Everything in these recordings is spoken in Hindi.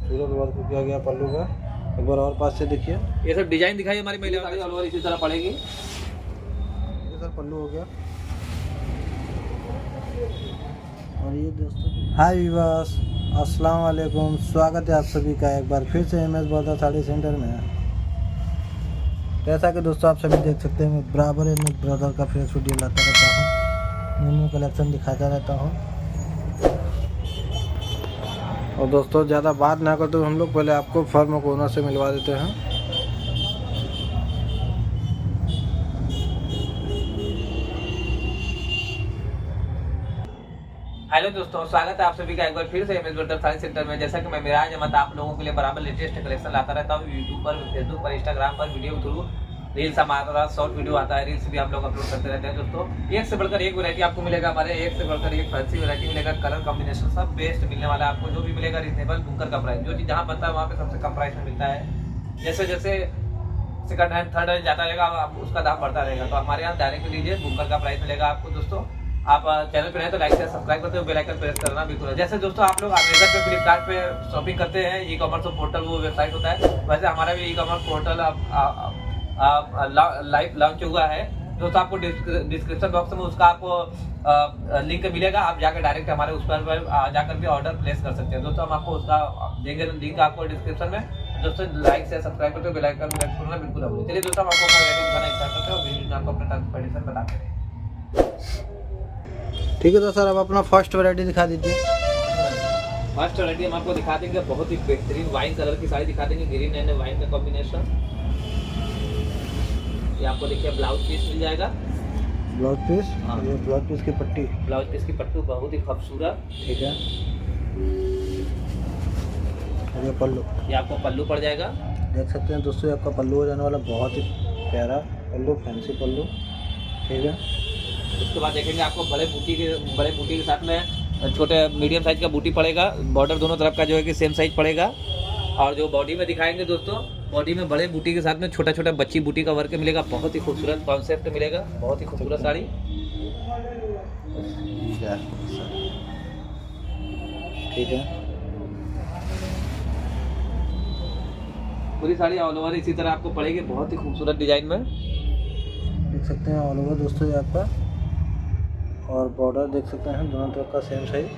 पूरा वर्क किया गया पल्लू का। एक बार और पास से देखिए, ये सब डिजाइन दिखाई हमारी महिला साड़ी ऑल ओवर इसी तरह पड़ेगी। ये सर पल्लू हो गया। और ये दोस्तों, हाय विवास, अस्सलाम वालेकुम, स्वागत है आप सभी का एक बार फिर से MS बॉर्डर साड़ी सेंटर में। जैसा कि दोस्तों आप सभी देख सकते हैं, मैं बराबर MS ब्रदर का फ्रेश वीडियो लाता रहता हूँ, न्यू कलेक्शन दिखाता रहता हूँ। और दोस्तों ज़्यादा बात ना करते हुए हम लोग पहले आपको फर्म को ओनर से मिलवा देते हैं। हेलो दोस्तों, स्वागत है आप सभी का एक बार फिर से MS बॉर्डर साड़ी सेंटर में। जैसा कि मैं मिराज अहमद आप लोगों के लिए बराबर लेटेस्ट कलेक्शन लाता रहता हूँ। यूट्यूब पर, फेसबुक पर, इंस्टाग्राम पर वीडियो के थ्रू रील्स हमारा शॉर्ट वीडियो आता है, रील्स भी आप लोग अपलोड करते रहते हैं। दोस्तों एक से बढ़कर एक वैरायटी आपको मिलेगा, हमारे एक से बढ़कर एक फैंसी वैरायटी मिलेगा। कलर कॉम्बिनेशन सब बेस्ट मिलने वाला है आपको, जो भी मिलेगा रीजनेबल बुकर का प्राइस। जो चीज़ जहाँ बनता है वहाँ पे सबसे कम प्राइस में मिलता है। जैसे जैसे सेकंड हैंड थर्ड हैंड जाता रहेगा उसका दाम बढ़ता रहेगा। तो हमारे यहाँ डायरेक्ट लीजिए, बुकर का प्राइस मिलेगा आपको। दोस्तों आप चैनल पे हैं तो लाइक से सब्सक्राइब करते हो, बेल आइकन प्रेस करना बिल्कुल। जैसे दोस्तों आप लोग अमेज़न पे, फ्लिपकार्ट पे शॉपिंग करते हैं, ई कॉमर्स पोर्टल वो वेबसाइट होता है, वैसे हमारा भी e commerce portal live launch हुआ है। दोस्तों आपको डिस्क्रिप्शन बॉक्स में उसका आपको लिंक मिलेगा, आप जाकर डायरेक्ट हमारे उस पर जाकर भी ऑर्डर प्लेस कर सकते हैं। दोस्तों हम आपको उसका देंगे लिंक आपको डिस्क्रिप्शन में। दोस्तों लाइक से सब्सक्राइब करते हो, बेल आइकन प्रेस करना बिल्कुल भूलिए। चलिए दोस्तों हम आपको अपना रेटिंग दिखाना स्टार्ट करते हैं, वीडियो में आपको अपना कंपटीशन बताते हैं। ठीक है तो सर, अब अपना फर्स्ट वैरायटी दिखा दीजिए। फर्स्ट वैरायटी हम आपको दिखा देंगे, बहुत ही बेहतरीन वाइन कलर की साड़ी दिखा देंगे, ग्रीन एंड वाइन का कॉम्बिनेशन। ये आपको देखिए ब्लाउज पीस मिल जाएगा। ब्लाउज पीस, हाँ। ये ब्लाउज पीस की पट्टी, ब्लाउज पीस की पट्टू बहुत ही खूबसूरत। ठीक है। और ये पल्लू, ये आपको पल्लू पड़ जाएगा। देख सकते हैं दोस्तों, ये आपका पल्लू हो जाने वाला, बहुत ही प्यारा पल्लू, फैंसी पल्लू, ठीक है। उसके बाद देखेंगे आपको बड़े बूटी के साथ में छोटे मीडियम साइज का बूटी पड़ेगा। बॉर्डर दोनों तरफ का जो है कि सेम साइज पड़ेगा। और जो बॉडी में दिखाएंगे दोस्तों, बॉडी में बड़े बूटी के साथ में छोटा छोटा बच्ची बूटी का वर्क मिलेगा। बहुत ही खूबसूरत कॉन्सेप्ट मिलेगा, बहुत ही खूबसूरत साड़ी। ठीक है। पूरी साड़ी ऑल ओवर इसी तरह आपको पड़ेगी, बहुत ही खूबसूरत डिजाइन में। देख सकते हैं ऑल ओवर दोस्तों ये आपका, और बॉर्डर देख सकते हैं दोनों तरफ का सेम साइज,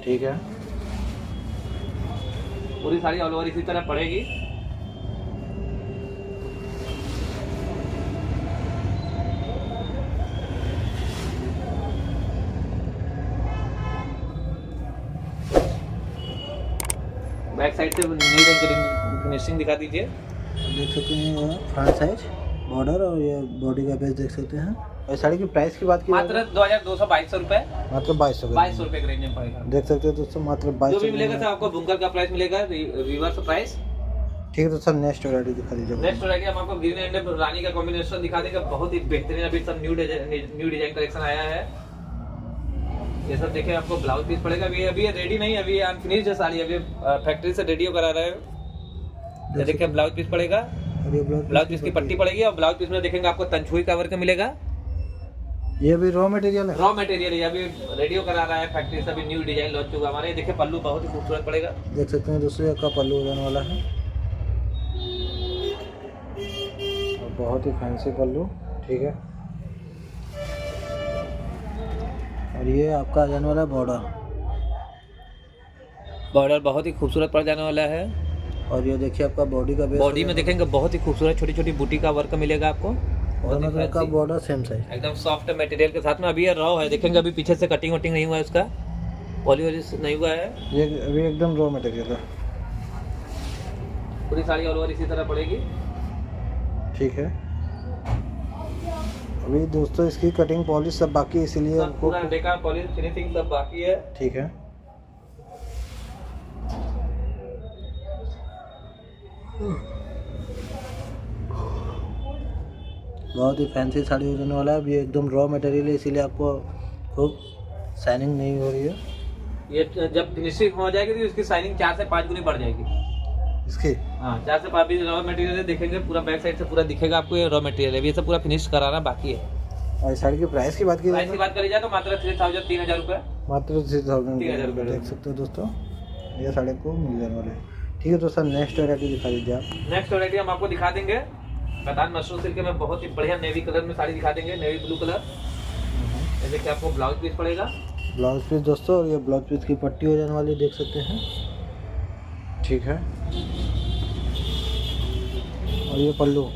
ठीक है। पूरी साड़ी ऑल ओवर इसी तरह पड़ेगी। बैक साइड से नीड एंड फिनिशिंग दिखा दीजिए। देख सकते हैं ये फ्रंट साइज बॉर्डर, और ये बॉडी का पेज देख सकते हैं। और साड़ी की प्राइस की बात की मात्र 2222 रुपए, मात्र 2200 रुपए के रेंज में पड़ेगा। देख सकते हैं दोस्तों, मात्र जो 2200 भी मिलेगा सर आपको बुंकर का प्राइस मिलेगा, रिवर्स प्राइस। ठीक है। तो सर नेक्स्ट वैरायटी दिखा दीजिए। नेक्स्ट वैरायटी हम आपको ग्रीन एंड रानी का कॉम्बिनेशन दिखा देंगे, बहुत ही बेहतरीन। अभी सब न्यू डिजाइन कलेक्शन आया है। ये सब देखिए, आपको ब्लाउज पीस पड़ेगा। अभी ये रेडी नहीं, अभी अनफिनिश्ड है साड़ी, अभी फैक्ट्री से रेडी करा रहे हैं। ये देखिए ब्लाउज पीस पड़ेगा, ब्लाउज पीस की पट्टी पड़ेगी। और ब्लाउज पीस में देखेंगे आपको तंछुई का वर्क मिलेगा। ये भी रॉ मटेरियल है, रॉ मटेरियल है, अभी रेडियो करा रहा है फैक्ट्री से, अभी न्यू डिजाइन लॉन्च हुआ हमारे। देखिए पल्लू बहुत ही खूबसूरत पड़ेगा। देख सकते हैं दोस्तों, आपका पल्लू हो जाने वाला है, और बहुत ही फैंसी पल्लू, ठीक है। और ये आपका आ जाने वाला है बॉर्डर बहुत ही खूबसूरत पड़ जाने वाला है। और ये देखिए आपका बॉडी का बेस, बॉडी में देखेंगे बहुत ही खूबसूरत छोटी छोटी बूटी का वर्क मिलेगा आपको। दोनों तरफ का बॉर्डर सेम साइज, एकदम सॉफ्ट मटेरियल के साथ में। अभी ये रॉ है, देखेंगे अभी पीछे से कटिंग वटिंग नहीं हुआ है, उसका पॉलिश नहीं हुआ है, ये अभी एकदम रॉ मटेरियल है। पूरी साड़ी ऑल ओवर इसी तरह पड़ेगी। ठीक है। अभी दोस्तों इसकी कटिंग पॉलिश सब बाकी है, इसीलिए आपको पूरा देखा, पॉलिश फिनिशिंग सब बाकी है। ठीक है। बहुत ही फैंसी साड़ी हो जाने वाला है। अभी एकदम रॉ मटेरियल है, इसीलिए आपको खूब शाइनिंग नहीं हो रही है। ये जब फिनिशिंग हो जाएगी तो इसकी शाइनिंग 4 से 5 गुनी बढ़ जाएगी इसकी। हाँ, 4 से 5 भी रॉ मटेरियल देखेंगे, पूरा बैक साइड से पूरा दिखेगा आपको। ये रॉ मटेरियल है, ये सब पूरा फिनिश कराना बाकी है। और इस साड़ी की प्राइस की बात की प्राइस की बात करी जाए तो मात्र 3000 रुपये मात्र 3000 3000 रुपये। देख सकते हो दोस्तों, ये साड़ी को मिल जाने वाले। ठीक है दोस्तों, नेक्स्ट वैरायटी दिखा दीजिए आप। नेक्स्ट वैरायटी हम आपको दिखा देंगे कतान मशरूम सिल्क में बहुत ही बढ़िया नेवी कलर में साड़ी दिखा देंगे, नेवी ब्लू कलर। ये देखिए आपको ब्लाउज पीस पड़ेगा, ब्लाउज पीस दोस्तों, और ये ब्लाउज पीस की पट्टी हो जाने वाली देख सकते हैं। ठीक है, और ये पल्लू।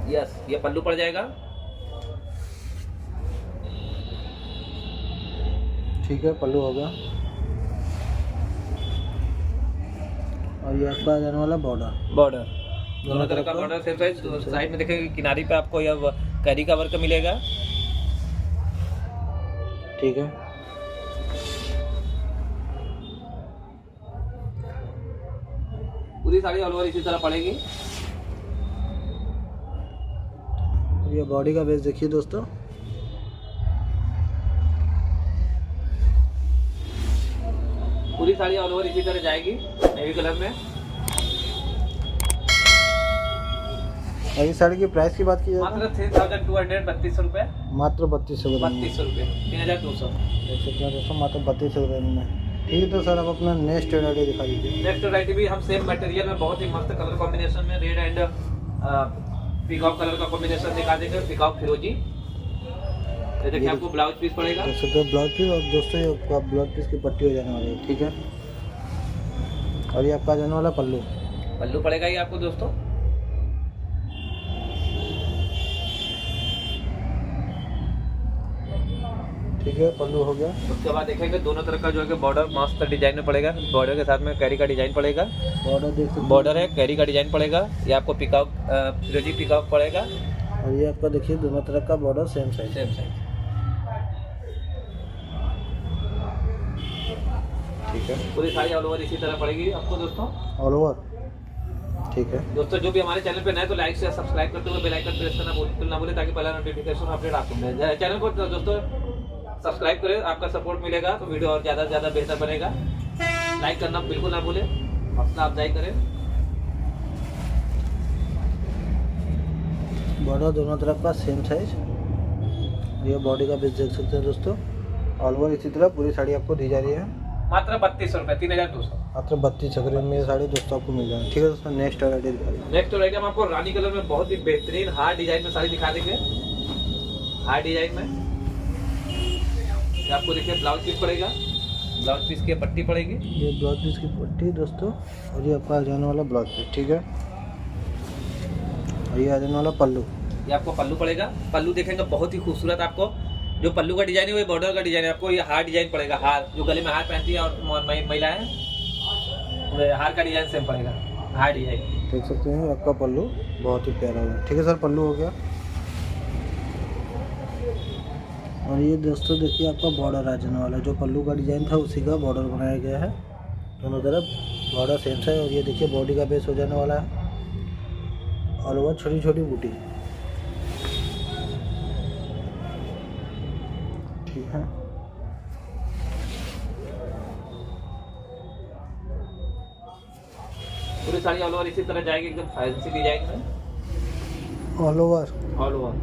यस, ये पल्लू पड़ जाएगा। ठीक है, पल्लू हो गया। और ये आपका आ जाने वाला बॉर्डर, दोनों तरह का बॉर्डर सेम साइज। साइड में देखेंगे किनारी पे आपको यह कैरी का वर्क मिलेगा। ठीक है, पूरी साड़ी ऑल ओवर इसी तरह पड़ेगी। ये बॉडी का बेस देखिए दोस्तों, पूरी साड़ी ऑल ओवर इसी तरह जाएगी नेवी कलर में। और इस साड़ी की प्राइस की बात की जाए मात्र 3232 रुपए, मात्र 3200 रुपये 3200 रुपये, 3200। देख सकते हैं दोस्तों, मात्र 3200 रुपये में। ठीक है, तो सर आप अपना नेक्स्ट वैरायटी दिखा दीजिए। नेक्स्ट वैरायटी भी हम सेम मटेरियल में बहुत ही मस्त कलर कॉम्बिनेशन में रेड एंड पीकॉक कलर का कॉम्बिनेशन दिखा देंगे, पीकॉक फिरोजी। ये देखिए आपको ब्लाउज पीस पड़ेगा, देख सकते हो ब्लाउज पीस, और दोस्तों ये आपका ब्लाउज पीस की पट्टी हो जाने वाली है। ठीक है, और ये आपका आ जाने वाला पल्लू पड़ेगा ये आपको दोस्तों। ठीक है, पल्लू हो गया। उसके बाद देखेंगे दोनों तरफ का जो है बॉर्डर मस्त डिजाइन में पड़ेगा, बॉर्डर के साथ में कैरी का डिजाइन पड़ेगा। बॉर्डर देख सकते बॉर्डर है, कैरी का डिजाइन पड़ेगा। ये आपको पिकॉक फिरोजी पिकॉक पड़ेगा। और ये आपका देखिए दोनों तरफ का बॉर्डर सेम साइज। ठीक है, पूरी साड़ी ऑल ओवर इसी तरह पड़ेगी आपको दोस्तों। All over. ठीक है दोस्तों जो भी हमारे चैनल पे नए तो लाइक शेयर सब्सक्राइब करते हुए बेल आइकन प्रेस करना बिल्कुल ना भूलें, ताकि पहला नोटिफिकेशन अपडेट आपको मिले। चैनल को दोस्तों सब्सक्राइब करें, आपका सपोर्ट मिलेगा तो वीडियो और ज़्यादा से ज़्यादा बेहतर बनेगा। लाइक करना बिल्कुल ना भूलें, हौसला अफजाई करें। बॉर्डर दोनों तरफ का सेम साइज। ये बॉडी का बेस देख सकते हैं दोस्तों, ऑल ओवर इसी तरह पूरी साड़ी आपको दी जा रही है। मात्र 3200 रुपये, 3200। मात्र 3200 में ये साड़ी दोस्तों आपको मिल जाएगी। ठीक है दोस्तों, नेक्स्ट वैरायटी दिखा दीजिए। नेक्स्ट वैरायटी हम आपको रानी कलर में बहुत ही बेहतरीन हार्ड डिजाइन में साड़ी दिखा देंगे। हार्ड डिजाइन में ये आपको देखिए ब्लाउज पीस पड़ेगा, ब्लाउज पीस की पट्टी पड़ेगी। ये ब्लाउज पीस की पट्टी दोस्तों, और ये आपका आ जाने वाला ब्लाउज पीस। ठीक है, और ये आ जाने वाला पल्लू। ये आपको पल्लू पड़ेगा। पल्लू देखेंगे बहुत ही खूबसूरत, आपको जो पल्लू का डिजाइन है वो बॉर्डर का डिजाइन है। आपको ये हार डिजाइन पड़ेगा, हार जो गले में हार पहनती है और महिलाएं हार का डिजाइन सेम पड़ेगा, हार डिजाइन। देख सकते हैं आपका पल्लू बहुत ही प्यारा होगा। ठीक है सर, पल्लू हो गया। और ये दोस्तों देखिए आपका बॉर्डर आ जाने वाला है, जो पल्लू का डिजाइन था उसी का बॉर्डर बनाया गया है। दोनों तरफ बॉर्डर सेम है। और ये देखिए बॉडी का बेस हो जाने वाला है, ऑल ओवर छोटी छोटी बूटी। ठीक है, पूरी साड़ी ऑल ओवर इसी तरह जाएगी, एकदम फैंसी डिजाइन में ऑल ओवर। All over.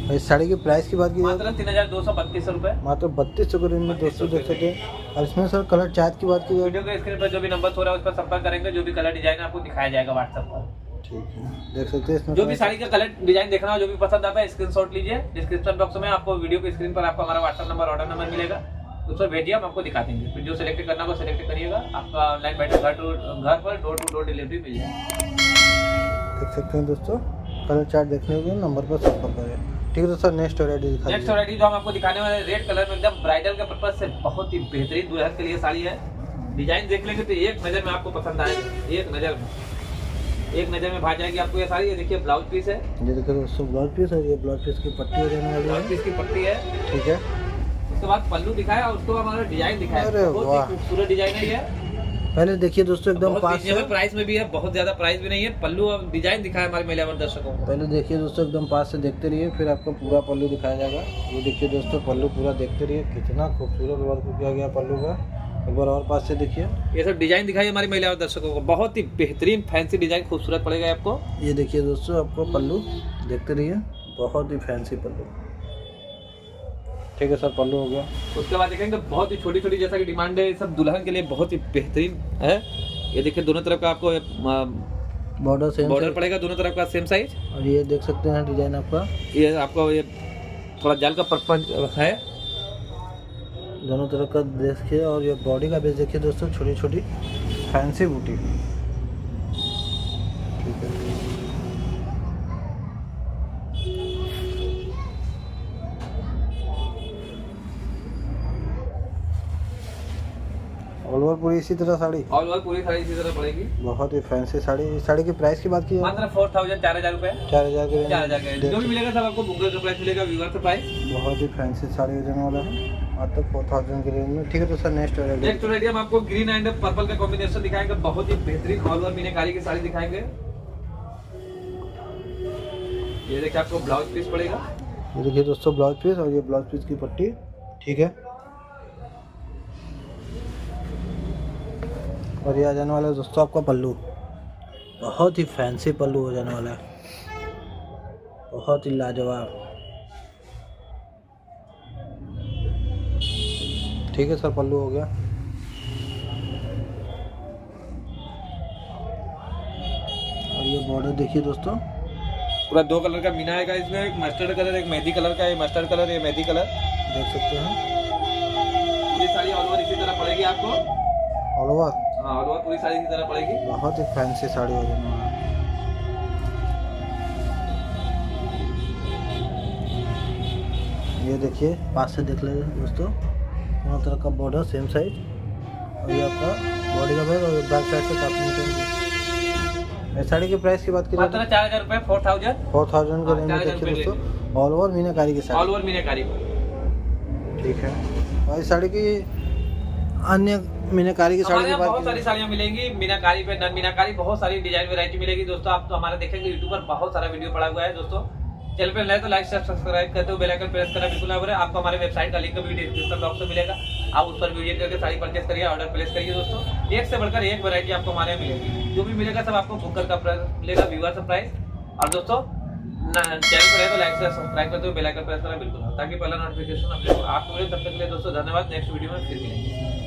इस साड़ी की प्राइस की बात की जाए मात्र 3232 रुपये। मात्र 3200 के रेंज में दोस्तों देख सकते हैं। और इसमें सर कलर चार्ट की बात की जाए, वीडियो के स्क्रीन पर जो भी नंबर हो रहा है उस पर संपर्क करेंगे, जो भी कलर डिजाइन आपको दिखाया जाएगा व्हाट्सएप पर। ठीक है, देख सकते हैं इसमें जो भी साड़ी का कलर डिजाइन देखना हो, जो भी पसंद आता है स्क्रीनशॉट लीजिए। डिस्क्रिप्शन बॉक्स में आपको वीडियो के स्क्रीन पर आपको हमारा व्हाट्सएप नंबर, ऑर्डर नंबर मिलेगा, उस पर भेजिए, हम आपको दिखा देंगे। फिर जो सिलेक्ट करना हो सिलेक्ट करिएगा, आपका ऑनलाइन बैठे घर पर डोर टू डोर डिलीवरी मिल जाएगी। देख सकते हैं दोस्तों, कलर चार्ट देखने के लिए नंबर पर संपर्क करें। ठीक है दोस्तों, नेक्स्ट वैरायटी दिखा नेक्स्ट वैरायटी जो हम आपको दिखाने वाले रेड कलर में एकदम ब्राइडल के पर्पज से बहुत ही बेहतरीन दुल्हन के लिए साड़ी है। डिजाइन देख लेंगे तो एक नज़र में आपको पसंद आएगी, एक नज़र में भा जाएगी आपको ये साड़ी। ये देखिए ब्लाउज पीस है, ये देखिए दोस्तों ब्लाउज पीस है। ये ब्लाउज पीस की पट्टी हो जाने वाली ब्लाउज है। पीस की पट्टी है। ठीक है, उसके बाद पल्लू दिखाया और उसको हमारा डिजाइन दिखाया, अरे बहुत वाह। ही खूबसूरत डिजाइन है ये। पहले देखिए दोस्तों एकदम बहुत पास से, रीजनेबल प्राइस में भी है, बहुत ज्यादा प्राइस भी नहीं है। पल्लू और डिजाइन दिखाया हमारे महिला वर्ग दर्शकों को। पहले देखिए दोस्तों एकदम पास से देखते रहिए, फिर आपको पूरा पल्लू दिखाया जाएगा। ये देखिए दोस्तों पल्लू पूरा देखते रहिए, कितना खूबसूरत वर्क किया गया पल्लू का। एक बार और पास से देखिए, ये सब डिजाइन दिखाई हमारी महिला वर्ग दर्शकों को, बहुत ही बेहतरीन फैंसी डिजाइन खूबसूरत पड़ेगा आपको। ये देखिए दोस्तों आपको पल्लू देखते रहिए, बहुत ही फैंसी पल्लू। ठीक है सर, पल्लू हो गया। उसके बाद देखेंगे बहुत ही छोटी छोटी, जैसा कि डिमांड है, सब दुल्हन के लिए बहुत ही बेहतरीन है। ये देखिए दोनों तरफ का आपको बॉर्डर सेम बॉर्डर पड़ेगा, दोनों तरफ का सेम साइज। और ये देख सकते हैं डिजाइन आपका, ये आपको ये थोड़ा जाल का परपंच है, दोनों तरफ का देखिए। और ये बॉडी का बेस देखिए दोस्तों, छोटी छोटी फैंसी बूटी। ठीक है, ऑल ओवर पूरी इसी तरह साड़ी, ऑल ओवर पूरी साड़ी इसी तरह पड़ेगी। बहुत ही फैंसी साड़ी। इस साड़ी की प्राइस की बात की मात्र 4000 4000 रुपए, 4000 के 4000 का जो भी मिलेगा सब आपको बुकर का प्राइस मिलेगा, व्यूअर का प्राइस। बहुत ही फैंसी साड़ी हो जाने वाला है मात्र 4000 के रेंज में। ठीक है, तो सर नेक्स्ट नेक्स्ट वैरायटी हम आपको ग्रीन एंड पर्पल का कॉम्बिनेशन दिखाएंगे, बहुत ही बेहतरीन ऑल ओवर मीनाकारी की साड़ी दिखाएंगे। ये देखिए आपको ब्लाउज पीस पड़ेगा, ये देखिए दोस्तों ब्लाउज पीस, और ये ब्लाउज पीस की पट्टी। ठीक है, और ये आ जाने वाला है दोस्तों आपका पल्लू, बहुत ही फैंसी पल्लू हो जाने वाला है, बहुत ही लाजवाब। ठीक है सर, पल्लू हो गया। और ये बॉर्डर देखिए दोस्तों, पूरा 2 कलर का मीना आएगा इसमें, एक मस्टर्ड कलर एक मेहंदी कलर का, ये मस्टर्ड कलर ये मेहंदी कलर देख सकते हैं। पूरी साड़ी ऑल ओवर इसी तरह पड़ेगी आपको, ऑल ओवर, हाँ ऑल ओवर पूरी साड़ी इसी तरह पड़ेगी। बहुत ही फैंसी साड़ी हो जाने वाला है। ये देखिए पास से देख लीजिए दोस्तों, दोनों तरह का बॉर्डर सेम साइज, और ये आपका बॉडी का बेस, और बैक साइड से काफी। इस साड़ी की प्राइस की बात की मात्र 4000 रुपए, 4000 4000 के रेंज में देखिए दोस्तों, ऑल ओवर मीनाकारी की ऑल साड़ी। ओवर मीनाकारी। ठीक है, और इस साड़ी की अन्य मीनाकारी की साड़ी हमारे की यहाँ बात बहुत सारी की साड़ियाँ मिलेंगी मीनाकारी पे, नन मीनाकारी, बहुत सारी डिजाइन वैरायटी मिलेगी दोस्तों। आप तो हमारे देखेंगे यूट्यूब पर बहुत सारा वीडियो पड़ा हुआ है दोस्तों। चैनल पे नए तो लाइक सब्सक्राइब करते हो, बेल आइकन प्रेस करना बिल्कुल ना भूलें। आपको हमारे वेबसाइट का लिंक भी डिस्क्रिप्शन बॉक्स में मिलेगा, आप उस पर विजिट करके साड़ी परचेस करिए, ऑर्डर प्लेस करिए दोस्तों। एक से बढ़कर एक वैरायटी आपको हमारे यहाँ मिलेगी, जो भी मिलेगा सब आपको बुकर का प्राइस मिलेगा, व्यूअर का प्राइस। और दोस्तों चैनल पर है तो लाइक से सब्सक्राइब करते हो, बेल आइकन प्रेस करना बिल्कुल, ताकि पहला नोटिफिकेशन आपको मिले। तब तक के लिए दोस्तों धन्यवाद, नेक्स्ट वीडियो में फिर मिलेंगे।